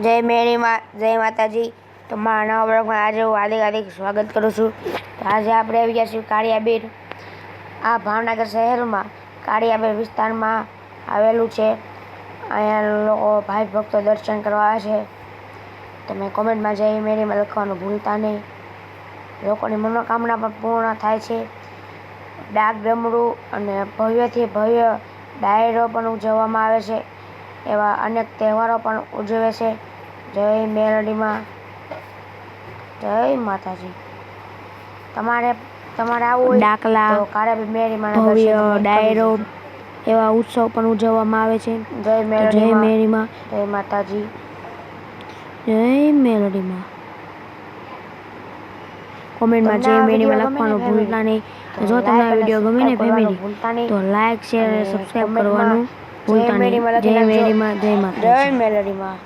જય મેરી માં, જય માતાજી. તો મારા નવા બ્લોગમાં આજે હું હાર્દિક સ્વાગત કરું છું. તો આજે આપણે આવી ગયા છીએ કાળિયાબેર. આ ભાવનગર શહેરમાં કાળિયાબેર વિસ્તારમાં આવેલું છે. અહીંયા લોકો ભાઈ ભક્તો દર્શન કરવા આવે છે. તમે કોમેન્ટમાં જય મેરીમાં લખવાનું ભૂલતા નહીં. લોકોની મનોકામના પણ પૂર્ણ થાય છે. ડાક ડમરૂ અને ભવ્યથી ભવ્ય ડાયરો પણ ઉજવવામાં આવે છે. એવા અનેક તહેવારો પણ ઉજવે છે. જય મેલડીમાં, જય માતાજી. તમારે આવું હોય ડાકલા, તો કાળિયાબેર મેરીમાં ભવ્ય ડાયરો એવા ઉત્સવ પણ ઉજવવામાં આવે છે. જય જય મેરીમાં, જય માતાજી, જય મેલડીમાં. કોમેન્ટમાં જય મેરીમાં લખવાનું ભૂલતા નહીં. જો તમને આ વિડીયો ગમે ને ફેમિલી, તો લાઈક, શેર અને સબસ્ક્રાઈબ કરવાનું ભૂલતા નહીં. જય મેરીમાં, જય માતાજી, જય મેલડીમાં.